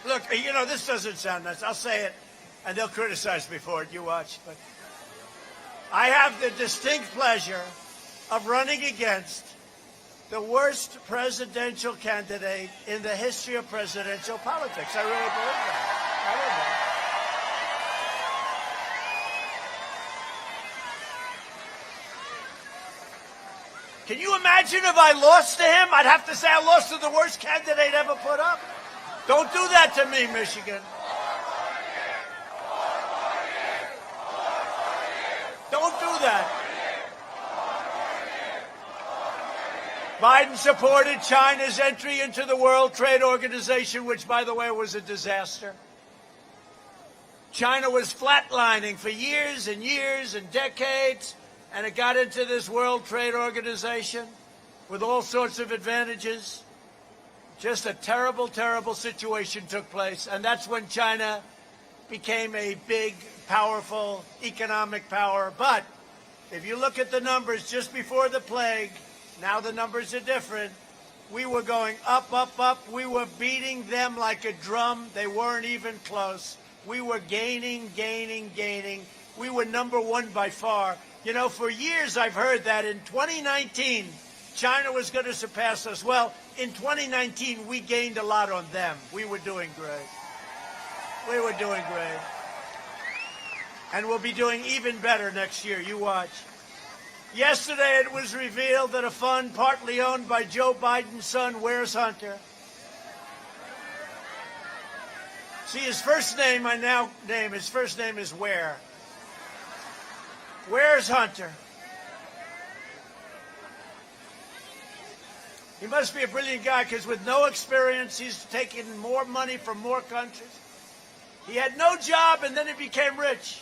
Look, this doesn't sound nice. I'll say it, and they'll criticize me for it. You watch. But I have the distinct pleasure of running against the worst presidential candidate in the history of presidential politics. I really believe that. I don't know. Can you imagine if I lost to him? I'd have to say I lost to the worst candidate ever put up. Don't do that to me, Michigan. Don't do that. Biden supported China's entry into the World Trade Organization, which, by the way, was a disaster. China was flatlining for years and years and decades, and it got into this World Trade Organization with all sorts of advantages. Just a terrible, terrible situation took place, and that's when China became a big, powerful economic power. But if you look at the numbers just before the plague, now the numbers are different. We were going up, up, up. We were beating them like a drum. They weren't even close. We were gaining, gaining, gaining. We were number one by far. For years I've heard that in 2019, China was going to surpass us. Well, in 2019, we gained a lot on them. We were doing great. We were doing great. And we'll be doing even better next year. You watch. Yesterday, it was revealed that a fund partly owned by Joe Biden's son, Where's Hunter? See, his first name, I now name, his first name is Where. Where's Hunter? He must be a brilliant guy because with no experience, he's taken more money from more countries. He had no job and then he became rich.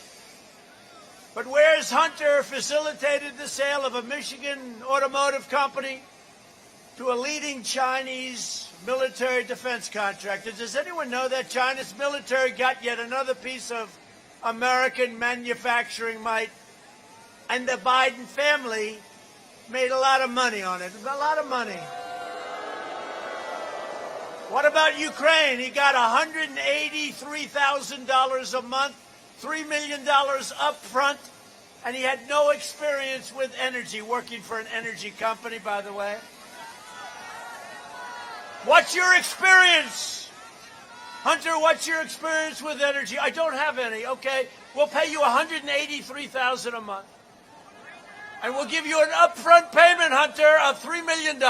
But Where's Hunter facilitated the sale of a Michigan automotive company to a leading Chinese military defense contractor. Does anyone know that China's military got yet another piece of American manufacturing might? And the Biden family made a lot of money on it. A lot of money. What about Ukraine? He got $183,000 a month, $3 million up front, and he had no experience with energy, working for an energy company, by the way. What's your experience? Hunter, what's your experience with energy? I don't have any. Okay, we'll pay you $183,000 a month. And we'll give you an upfront payment, Hunter, of $3 million.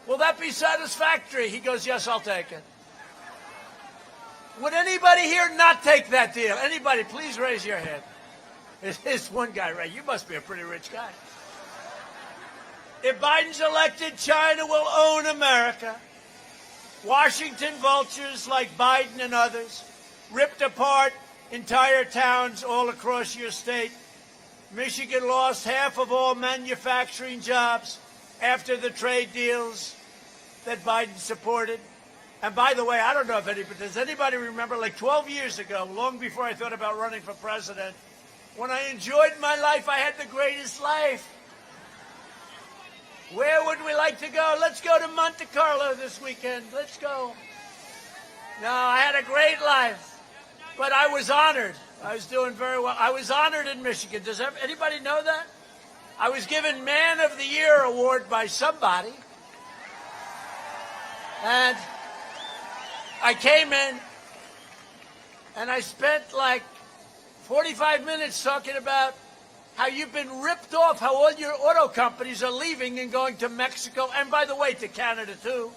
Will that be satisfactory? He goes, yes, I'll take it. Would anybody here not take that deal? Anybody, please raise your hand. There's one guy, right? You must be a pretty rich guy. If Biden's elected, China will own America. Washington vultures like Biden and others ripped apart entire towns all across your state. Michigan lost half of all manufacturing jobs after the trade deals that Biden supported. And by the way, I don't know if does anybody remember, like 12 years ago, long before I thought about running for president, when I enjoyed my life, I had the greatest life. Where would we like to go? Let's go to Monte Carlo this weekend. Let's go. No, I had a great life, but I was honored. I was doing very well. I was honored in Michigan. Does anybody know that? I was given Man of the Year award by somebody. And I came in and I spent like 45 minutes talking about how you've been ripped off, how all your auto companies are leaving and going to Mexico, and by the way, to Canada too.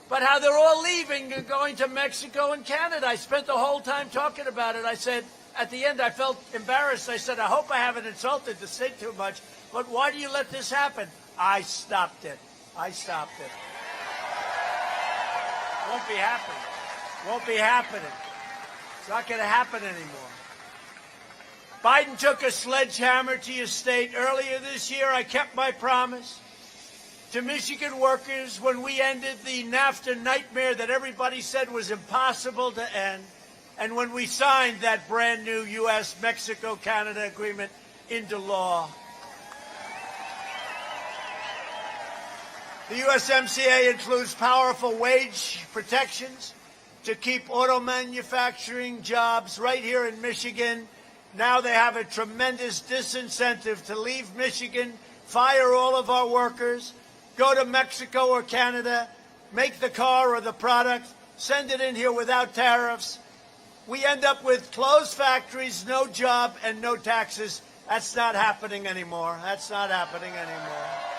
But how they're all leaving and going to Mexico and Canada. I spent the whole time talking about it. I said, at the end, I felt embarrassed. I said, I hope I haven't insulted the state too much, but why do you let this happen? I stopped it. I stopped it. Won't be happening. Won't be happening. It's not going to happen anymore. Biden took a sledgehammer to your state. Earlier this year, I kept my promise to Michigan workers when we ended the NAFTA nightmare that everybody said was impossible to end, and when we signed that brand new U.S.-Mexico-Canada agreement into law. The USMCA includes powerful wage protections, to keep auto manufacturing jobs right here in Michigan. Now they have a tremendous disincentive to leave Michigan, fire all of our workers, go to Mexico or Canada, make the car or the product, send it in here without tariffs. We end up with closed factories, no job, and no taxes. That's not happening anymore. That's not happening anymore.